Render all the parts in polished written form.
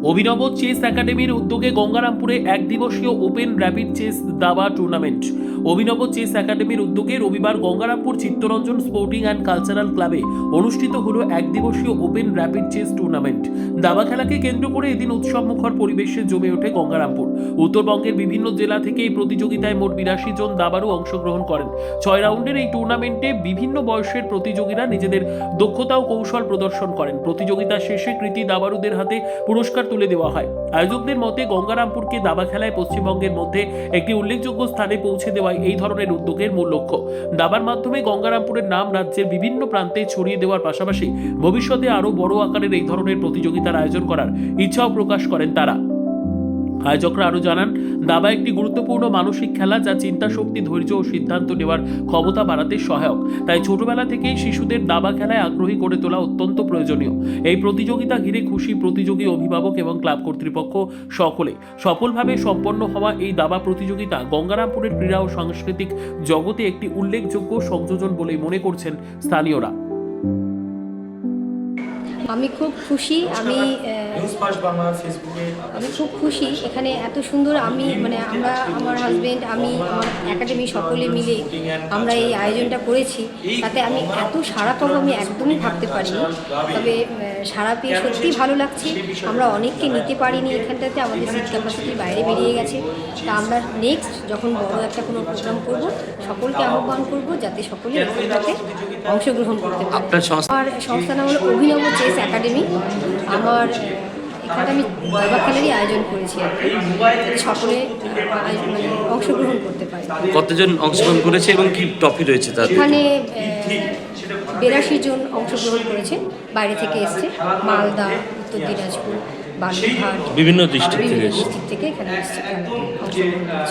অভিনব চেস একাডেমির উদ্যোগে গঙ্গারামপুরে এক দিবসীয় ওপেন র্যাপিড চেস দাবা টুর্নামেন্ট। অভিনব চেস একাডেমির উদ্যোগে রবিবার Gangarampur Chittaranjan sporting and cultural ক্লাবে অনুষ্ঠিত হলো এক দিবসীয় ওপেন র্যাপিড চেস টুর্নামেন্ট। দাবা খেলাকে কেন্দ্র করে এদিন উৎসবমুখর পরিবেশে জমে ওঠে গঙ্গারামপুর। উত্তরবঙ্গের বিভিন্ন জেলা থেকে এই প্রতিযোগিতায় মোট 82 জন দাবাড়ু অংশগ্রহণ করেন। 6 রাউন্ডের এই টুর্নামেন্টে বিভিন্ন বয়সের প্রতিযোগীরা নিজেদের দক্ষতা ও কৌশল প্রদর্শন করেন। প্রতিযোগিতা শেষে কৃতী দাবাড়ুদের হাতে পুরস্কার তুলে দেওয়া হয়। আয়োজকদের মতে গঙ্গারামপুরকে দাবা খেলায় পশ্চিমবঙ্গের মধ্যে একটি উল্লেখযোগ্য স্থানে পৌঁছে দেওয়াই এই ধরনের উদ্যোগের মূল লক্ষ্য। দাবার মাধ্যমে গঙ্গারামপুরের নাম রাজ্যের বিভিন্ন প্রান্তে ছড়িয়ে দেওয়ার পাশাপাশি ভবিষ্যতে আরও বড় আকারের এই ধরনের প্রতিযোগিতার আয়োজন করার ইচ্ছাও প্রকাশ করেন তারা। আয়োজকরা আরও জানান, দাবা একটি গুরুত্বপূর্ণ মানসিক খেলা যা চিন্তা শক্তি, ধৈর্য ও সিদ্ধান্ত নেওয়ার ক্ষমতা বাড়াতে সহায়ক। তাই ছোটবেলা থেকেই শিশুদের দাবা খেলায় আগ্রহী করে তোলা অত্যন্ত প্রয়োজনীয়। এই প্রতিযোগিতা ঘিরে খুশি প্রতিযোগী, অভিভাবক এবং ক্লাব কর্তৃপক্ষ সকলে। সফলভাবে সম্পন্ন হওয়া এই দাবা প্রতিযোগিতা গঙ্গারামপুরের ক্রীড়া ও সাংস্কৃতিক জগতে একটি উল্লেখযোগ্য সংযোজন বলেই মনে করছেন স্থানীয়রা। আমি খুব খুশি, আমি খুব খুশি এখানে এত সুন্দর আমরা আমার হাজবেন্ড, আমি আমার একাডেমি সকলে মিলে আমরা এই আয়োজনটা করেছি। তাতে আমি এত সাড়া পাবো আমি একদমই ভাবতে পারিনি। তবে সাড়া পেয়ে সত্যিই ভালো লাগছে। আমরা অনেককে নিতে পারিনি এখানটাতে, আমাদের সিট ক্যাপাসিটির বাইরে বেরিয়ে গেছে। তা আমরা নেক্সট যখন বড় একটা কোনো প্রোগ্রাম করব সকলকে আহ্বান করব যাতে সকলে এখানটাতে অংশগ্রহণ করতে পারে। আমার সংস্থার নাম হলো অভিনব চেস একাডেমি। আমার এখানে আমি দাবা খেলারই আয়োজন করেছি, সকলে অংশগ্রহণ করতে পারে। কতজন অংশগ্রহণ করেছে এবং কি ট্রফি রয়েছে তাদের? এখানে 82 জন অংশগ্রহণ করেছে, বাইরে থেকে এসছে, মালদা, উত্তর দিনাজপুর, বালুরঘাট, বিভিন্ন ডিস্ট্রিক্ট থেকে এখানে এসছে।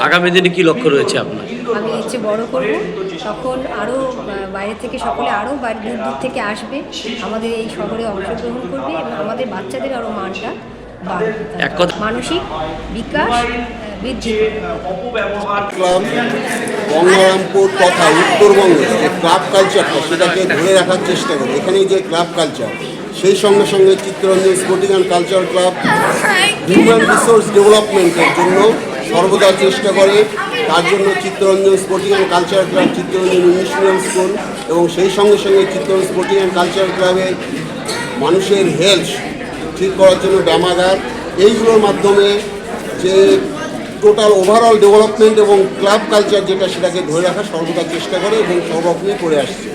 আগামী দিনে কি লক্ষ্য রয়েছে আপনার? আমি বড় করব, তখন আরও বাইরে থেকে সকলে আরও দূর দূর থেকে আসবে, আমাদের এই শহরে অংশগ্রহণ করবে এবং আমাদের বাচ্চাদের আরও মানটা বাড়বে, মানসিক বিকাশ বৃদ্ধি। ক্লাব গঙ্গারামপুর তথা উত্তরবঙ্গের যে ক্লাব কালচারটা সেটাকে ধরে রাখার চেষ্টা করে। এখানে যে ক্লাব কালচার, সেই সঙ্গে সঙ্গে Chittaranjan sporting and culture club human resource ডেভেলপমেন্টের জন্য সর্বদা চেষ্টা করে। তার জন্য Chittaranjan sporting and culture club, Chittaranjan English medium school এবং সেই সঙ্গে সঙ্গে চিত্তরঞ্জন স্পোর্টিং অ্যান্ড কালচার ক্লাবের মানুষের হেলথ ঠিক করার জন্য ব্যায়ামাগার, এইগুলোর মাধ্যমে যে টোটাল ওভারঅল ডেভেলপমেন্ট এবং ক্লাব কালচার যেটা সেটাকে ধরে রাখার সর্বদা চেষ্টা করে এবং সর্বরকমই করে আসছে।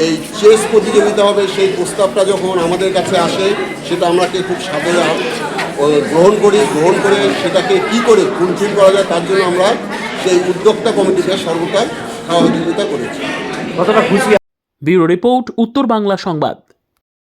এই চেস প্রতিযোগিতা হবে, সেই প্রস্তাবটা যখন আমাদের কাছে আসে সেটা আমাকে খুব সাদরে গ্রহণ করে সেটাকে কী করে ফুলফিল করা যায় তার জন্য আমরা সেই উদ্যোক্তা কমিটিকে সর্বদা সহযোগিতা করেছি। ব্যুরো রিপোর্ট, উত্তর বাংলা সংবাদ।